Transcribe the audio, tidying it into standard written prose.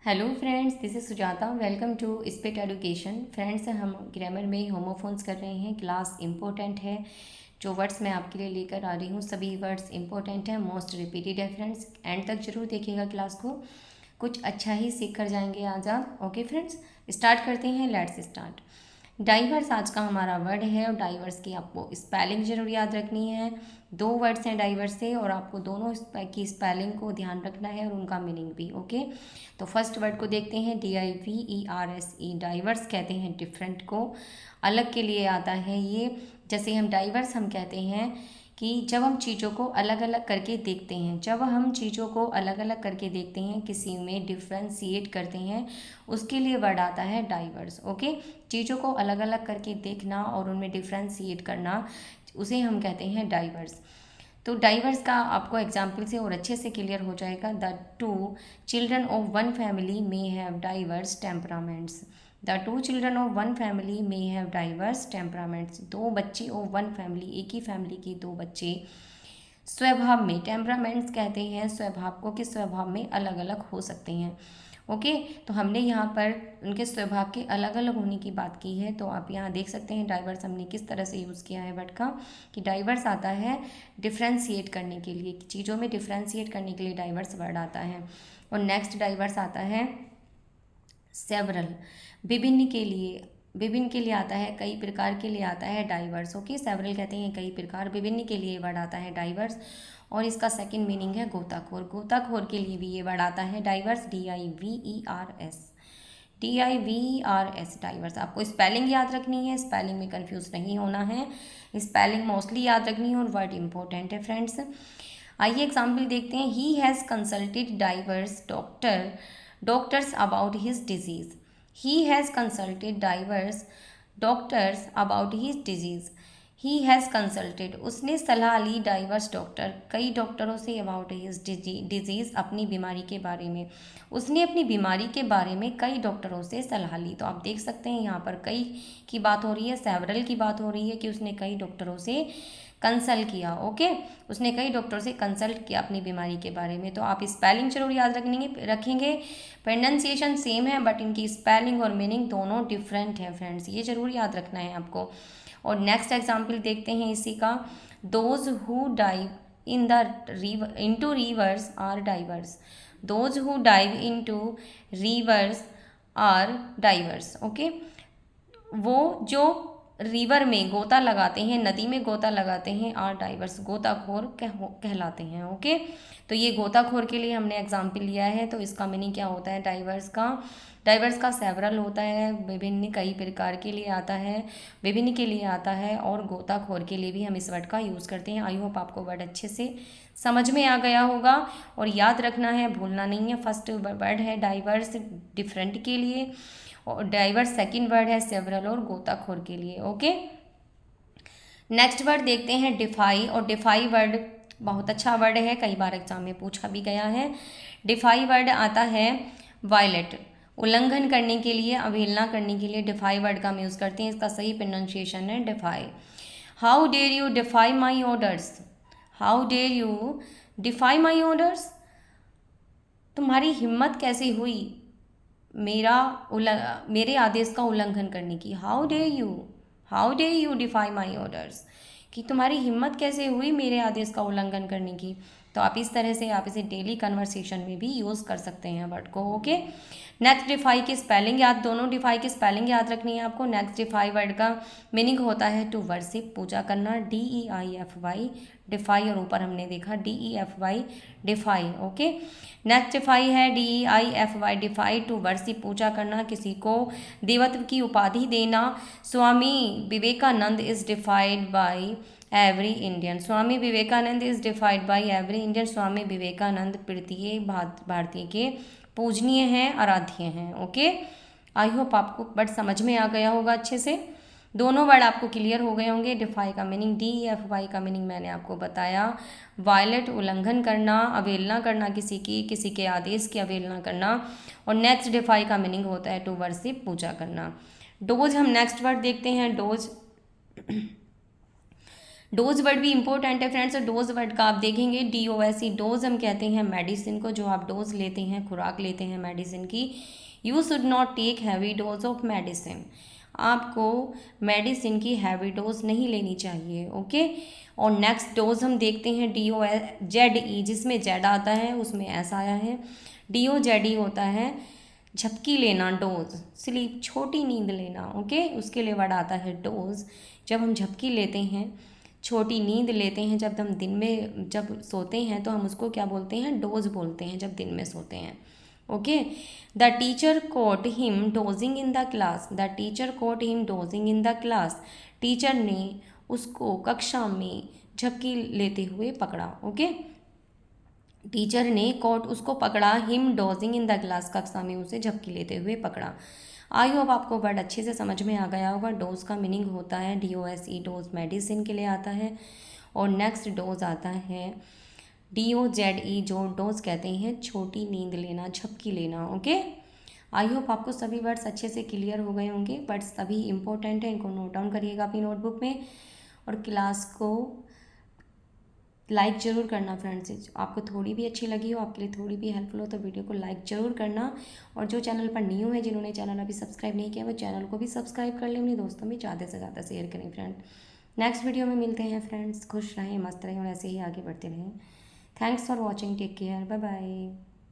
Hello friends, this is Sujata. Welcome to speed education. Friends, हम grammar में homophones कर रहे हैं। क्लास इम्पोर्टेंट है। जो वर्ड्स मैं आपके लिए लेकर आ रही हूँ सभी वर्ड्स इम्पोर्टेंट हैं, मोस्ट रिपीटेड है। फ्रेंड्स, एंड तक जरूर देखिएगा क्लास को, कुछ अच्छा ही सीख कर जाएंगे आज आप। ओके फ्रेंड्स, स्टार्ट करते हैं। Let's start. डाइवर्स आज का हमारा वर्ड है और डाइवर्स की आपको स्पेलिंग जरूर याद रखनी है। दो वर्ड्स हैं डाइवर्स से और आपको दोनों की स्पेलिंग को ध्यान रखना है और उनका मीनिंग भी। ओके, तो फर्स्ट वर्ड को देखते हैं। DIVERSE। डाइवर्स कहते हैं डिफरेंट को, अलग के लिए आता है ये। जैसे हम डाइवर्स हम कहते हैं कि जब हम चीज़ों को अलग अलग करके देखते हैं, जब हम चीज़ों को अलग अलग करके देखते हैं, किसी में डिफ्रेंशिएट करते हैं, उसके लिए वर्ड आता है डाइवर्स। ओके, चीज़ों को अलग अलग करके देखना और उनमें डिफ्रेंशिएट करना, उसे हम कहते हैं डाइवर्स। तो डाइवर्स का आपको एग्जाम्पल से और अच्छे से क्लियर हो जाएगा। The two children of one family may have diverse temperaments. The two children of one family may have diverse temperaments. दो बच्चे ऑफ वन फैमिली, एक ही फैमिली के दो बच्चे स्वभाव में, टेम्परामेंट्स कहते हैं स्वभाव को, कि स्वभाव में अलग अलग हो सकते हैं। ओके, तो हमने यहाँ पर उनके स्वभाव के अलग अलग होने की बात की है। तो आप यहाँ देख सकते हैं डाइवर्स हमने किस तरह से यूज़ किया है वर्ड का, कि डाइवर्स आता है डिफ्रेंशिएट करने के लिए, चीज़ों में डिफ्रेंशिएट करने के लिए डाइवर्स वर्ड आता है। और नेक्स्ट डाइवर्स आता है सेवरल, विभिन्न के लिए, विभिन्न के लिए आता है, कई प्रकार के लिए आता है डाइवर्स। ओके, सेवरल कहते हैं कई प्रकार, विभिन्न के लिए वर्ड आता है डाइवर्स। और इसका सेकंड मीनिंग है गोताखोर। गोताखोर के लिए भी ये वर्ड आता है डाइवर्स, DIVERS। DIVERS diverse. आपको स्पेलिंग याद रखनी है, स्पेलिंग में कंफ्यूज नहीं होना है, स्पेलिंग मोस्टली याद रखनी है और वर्ड इंपॉर्टेंट है फ्रेंड्स। आइए एग्जाम्पल देखते हैं। He has consulted diverse doctors about his disease. He has consulted diverse doctors about his disease. He has consulted, उसने सलाह ली डाइवर्स डॉक्टर, कई डॉक्टरों से, अबाउट हिज डिजीज़, अपनी बीमारी के बारे में। उसने अपनी बीमारी के बारे में कई डॉक्टरों से सलाह ली। तो आप देख सकते हैं यहाँ पर कई की बात हो रही है, सेवरल की बात हो रही है, कि उसने कई डॉक्टरों से कंसल्ट किया। ओके, उसने कई डॉक्टर से कंसल्ट किया अपनी बीमारी के बारे में। तो आप स्पेलिंग जरूर याद रखेंगे। प्रोनाउंसिएशन सेम है बट इनकी स्पेलिंग और मीनिंग दोनों डिफरेंट है फ्रेंड्स, ये जरूर याद रखना है आपको। और नेक्स्ट एग्जाम्पल देखते हैं इसी का। Those who dive in the river into rivers are divers. Those who dive into rivers are divers. Okay, वो जो रिवर में गोता लगाते हैं, नदी में गोता लगाते हैं, आर डाइवर्स, गोताखोर कहलाते हैं। ओके, तो ये गोताखोर के लिए हमने एग्जाम्पल लिया है। तो इसका मीनिंग क्या होता है डाइवर्स का? डाइवर्स का सेवरल होता है, विभिन्न कई प्रकार के लिए आता है, विभिन्न के लिए आता है, और गोताखोर के लिए भी हम इस वर्ड का यूज़ करते हैं। आई होप आपको वर्ड अच्छे से समझ में आ गया होगा और याद रखना है, भूलना नहीं है। फर्स्ट वर्ड है डाइवर्स, डिफरेंट के लिए, और डाइवर्स सेकंड वर्ड है सेवरल और गोताखोर के लिए। ओके, नेक्स्ट वर्ड देखते हैं डिफाई। और डिफाई वर्ड बहुत अच्छा वर्ड है, कई बार एग्जाम में पूछा भी गया है। डिफाई वर्ड आता है वायलेट, उल्लंघन करने के लिए, अवहेलना करने के लिए डिफाई वर्ड का हम यूज़ करते हैं। इसका सही प्रोनाउंसिएशन है defy. How dare you defy my orders. How dare you defy my orders, तुम्हारी हिम्मत कैसे हुई मेरे आदेश का उल्लंघन करने की। How dare you defy my orders, कि तुम्हारी हिम्मत कैसे हुई मेरे आदेश का उल्लंघन करने की। तो आप इस तरह से आप इसे डेली कन्वर्सेशन में भी यूज़ कर सकते हैं वर्ड को। ओके, नेक्स्ट डिफाई की स्पेलिंग याद, दोनों डिफाई की स्पेलिंग याद रखनी है आपको। नेक्स्ट डिफाई वर्ड का मीनिंग होता है टू वर्शिप, पूजा करना, DEIFY डिफाई, और ऊपर हमने देखा DEFY defy. Okay, next deify है DEIFY डिफाई, टू वर्शिप पूजा करना, किसी को देवत्व की उपाधि देना। Swami Vivekananda is deified by every Indian. Swami Vivekananda is deified by every Indian. Swami Vivekananda प्रत्येक भारतीय के पूजनीय हैं, आराध्य हैं। ओके, आई होप आपको वर्ड समझ में आ गया होगा अच्छे से, दोनों वर्ड आपको क्लियर हो गए होंगे। डिफाई का मीनिंग, DEFY का मीनिंग मैंने आपको बताया, वायलेट उल्लंघन करना, अवहेलना करना, किसी के आदेश की अवहेलना करना। और नेक्स्ट डिफाई का मीनिंग होता है टू वर्शिप, पूजा करना। डोज, हम नेक्स्ट वर्ड देखते हैं डोज। डोज वर्ड भी इंपॉर्टेंट है फ्रेंड्स। और डोज वर्ड का आप देखेंगे DOSE, डोज हम कहते हैं मेडिसिन को, जो आप डोज लेते हैं, खुराक लेते हैं मेडिसिन की। You should not take heavy dose of medicine, आपको मेडिसिन की हैवी डोज नहीं लेनी चाहिए, ओके। और नेक्स्ट डोज हम देखते हैं DOZE, जिसमें जेड आता है उसमें ऐसा आया है। DOZE होता है झपकी लेना, डोज, स्लीप, छोटी नींद लेना, ओके। उसके लिए वर्ड आता है डोज। जब हम झपकी लेते हैं, छोटी नींद लेते हैं, जब हम दिन में जब सोते हैं तो हम उसको क्या बोलते हैं, डोज बोलते हैं, जब दिन में सोते हैं, okay. The teacher cot him dosing in the class, the teacher cot him dosing in the class, teacher ने उसको कक्षा में झपकी लेते हुए पकड़ा, ओके। टीचर ने कॉट उसको पकड़ा, him dosing in the class, कक्षा में उसे झपकी लेते हुए पकड़ा। आई होप आपको वर्ड अच्छे से समझ में आ गया होगा। डोज का मीनिंग होता है DOSE, डोज मेडिसिन के लिए आता है। और नेक्स्ट डोज आता है DOZE, जो डोज कहते हैं छोटी नींद लेना, झपकी लेना, ओके। आई होप आपको सभी वर्ड्स अच्छे से क्लियर हो गए होंगे। वर्ड्स सभी इंपॉर्टेंट हैं, इनको नोट डाउन करिएगा अपनी नोटबुक में। और क्लास को लाइक ज़रूर करना फ्रेंड्स। आपको थोड़ी भी अच्छी लगी हो, आपके लिए थोड़ी भी हेल्पफुल हो तो वीडियो को लाइक ज़रूर करना। और जो चैनल पर न्यू है, जिन्होंने चैनल अभी सब्सक्राइब नहीं किया, वो चैनल को भी सब्सक्राइब कर लें, अपने दोस्तों में ज़्यादा से ज़्यादा शेयर करें फ्रेंड। नेक्स्ट वीडियो में मिलते हैं फ्रेंड्स। खुश रहें, मस्त रहें और ऐसे ही आगे बढ़ते रहें। Thanks for watching, take care, bye bye.